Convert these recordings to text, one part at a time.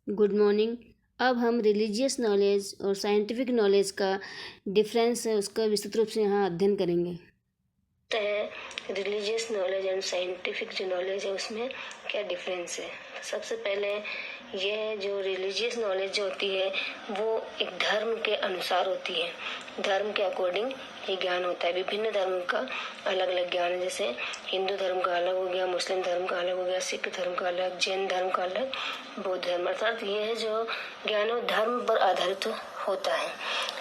Good morning. अब हम religious knowledge और साइंटिफिक नॉलेज का डिफरेंस है उसका विस्तृत रूप से यहाँ अध्ययन करेंगे। रिलीजियस नॉलेज एंड साइंटिफिक जो नॉलेज है उसमें क्या डिफरेंस है। सबसे पहले यह जो रिलीजियस नॉलेज जो होती है वो एक धर्म के अनुसार होती है, धर्म के अकॉर्डिंग ये ज्ञान होता है। विभिन्न धर्म का अलग अलग ज्ञान है, जैसे हिंदू धर्म का अलग हो गया, मुस्लिम धर्म का अलग हो गया, सिख धर्म का अलग, जैन धर्म का अलग, बौद्ध धर्म, अर्थात यह जो ज्ञान है धर्म पर आधारित होता है।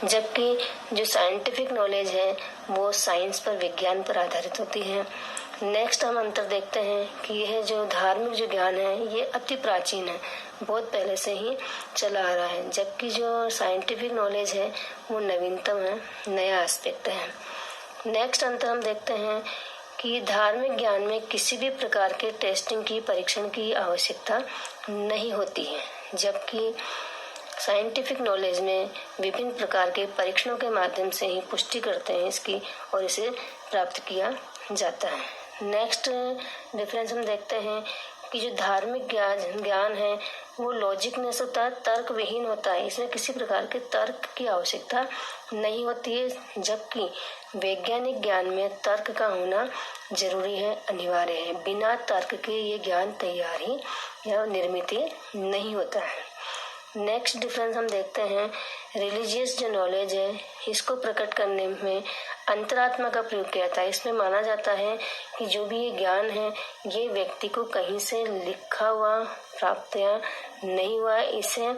जबकि जो साइंटिफिक नॉलेज है वो साइंस पर, विज्ञान पर आधारित होती है। नेक्स्ट हम अंतर देखते हैं कि यह जो धार्मिक जो ज्ञान है ये अति प्राचीन है, बहुत पहले से ही चला आ रहा है, जबकि जो साइंटिफिक नॉलेज है वो नवीनतम है, नया एस्पेक्ट है। नेक्स्ट अंतर हम देखते हैं कि धार्मिक ज्ञान में किसी भी प्रकार के टेस्टिंग की, परीक्षण की आवश्यकता नहीं होती है, जबकि साइंटिफिक नॉलेज में विभिन्न प्रकार के परीक्षणों के माध्यम से ही पुष्टि करते हैं इसकी और इसे प्राप्त किया जाता है। नेक्स्ट डिफरेंस हम देखते हैं कि जो धार्मिक ज्ञान है वो लॉजिकनेस होता है, तर्क विहीन होता है, इसमें किसी प्रकार के तर्क की आवश्यकता नहीं होती है, जबकि वैज्ञानिक ज्ञान में तर्क का होना जरूरी है, अनिवार्य है। बिना तर्क के ये ज्ञान तैयार ही या निर्मित नहीं होता है। नेक्स्ट डिफरेंस हम देखते हैं, रिलीजियस जो नॉलेज है इसको प्रकट करने में अंतरात्मा का प्रयोग किया जाता है। इसमें माना जाता है कि जो भी ये ज्ञान है ये व्यक्ति को कहीं से लिखा हुआ प्राप्त या नहीं हुआ, इसे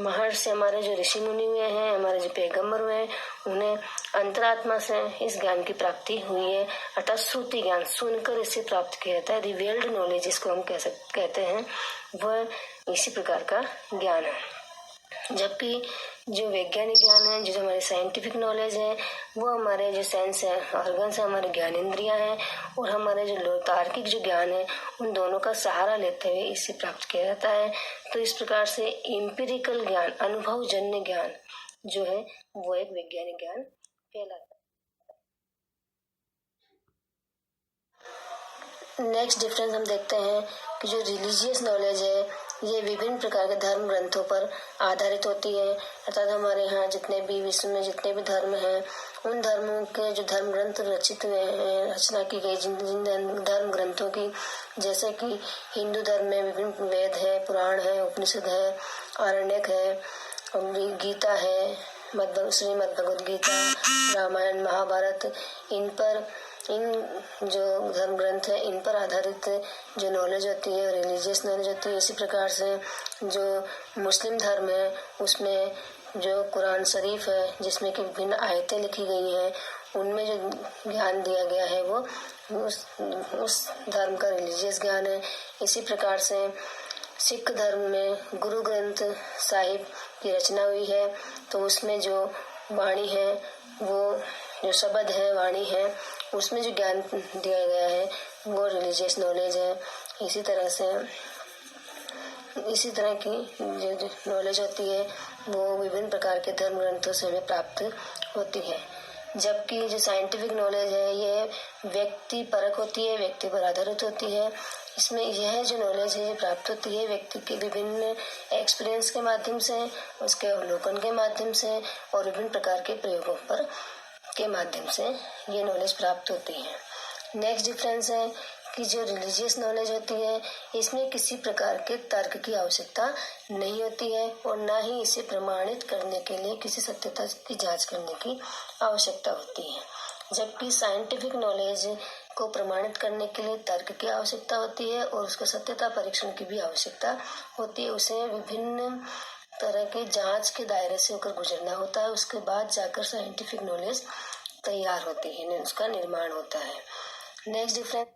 महर्षि, हमारे जो ऋषि मुनि हुए हैं, हमारे जो पैगंबर हुए हैं, उन्हें अंतरात्मा से इस ज्ञान की प्राप्ति हुई है, अर्थात श्रुति ज्ञान सुनकर इसे प्राप्त किया जाता है। रिवील्ड नॉलेज जिसको हम कहते हैं वह इसी प्रकार का ज्ञान है। जबकि जो वैज्ञानिक ज्ञान है, जो हमारे साइंटिफिक नॉलेज है, वो हमारे जो सेंस है, ऑर्गन्स है, हमारे ज्ञानेंद्रियां हैं और हमारे जो तार्किक जो ज्ञान है उन दोनों का सहारा लेते हुए इससे प्राप्त किया जाता है। तो इस प्रकार से एम्पिरिकल ज्ञान, अनुभवजन्य ज्ञान जो है वो एक वैज्ञानिक ज्ञान कहलाता है। नेक्स्ट डिफरेंस हम देखते हैं कि जो रिलीजियस नॉलेज है ये विभिन्न प्रकार के धर्म ग्रंथों पर आधारित होती है, अर्थात हमारे यहाँ जितने भी विश्व में जितने भी धर्म हैं उन धर्मों के जो धर्म ग्रंथ रचित हुए हैं, रचना की गई जिन धर्म ग्रंथों की, जैसे कि हिंदू धर्म में विभिन्न वेद है, पुराण है, उपनिषद है, आरण्यक है, गीता है, श्रीमद् भगवद गीता, रामायण, महाभारत, इन जो धर्म ग्रंथ है इन पर आधारित जो नॉलेज होती है, रिलीजियस नॉलेज होती है। इसी प्रकार से जो मुस्लिम धर्म है उसमें जो कुरान शरीफ है जिसमें कि विभिन्न आयतें लिखी गई हैं, उनमें जो ज्ञान दिया गया है वो उस धर्म का रिलीजियस ज्ञान है। इसी प्रकार से सिख धर्म में गुरु ग्रंथ साहिब की रचना हुई है, तो उसमें जो वाणी है, वो जो शब्द है, वाणी है, उसमें जो ज्ञान दिया गया है वो रिलीजियस नॉलेज है। इसी तरह की जो नॉलेज होती है वो विभिन्न प्रकार के धर्म ग्रंथों से हमें प्राप्त होती है। जबकि जो साइंटिफिक नॉलेज है ये व्यक्ति परक होती है, व्यक्ति पर आधारित होती है। इसमें यह जो नॉलेज है ये प्राप्त होती है व्यक्ति के विभिन्न एक्सपीरियंस के माध्यम से, उसके अवलोकन के माध्यम से और विभिन्न प्रकार के प्रयोगों पर के माध्यम से ये नॉलेज प्राप्त होती है। नेक्स्ट डिफरेंस है कि जो रिलीजियस नॉलेज होती है इसमें किसी प्रकार के तर्क की आवश्यकता नहीं होती है और ना ही इसे प्रमाणित करने के लिए किसी सत्यता की जांच करने की आवश्यकता होती है। जबकि साइंटिफिक नॉलेज को प्रमाणित करने के लिए तर्क की आवश्यकता होती है और उसको सत्यता परीक्षण की भी आवश्यकता होती है। उसे विभिन्न तरह के जांच के दायरे से होकर गुजरना होता है, उसके बाद जाकर साइंटिफिक नॉलेज तैयार होती है, उसका निर्माण होता है। Next difference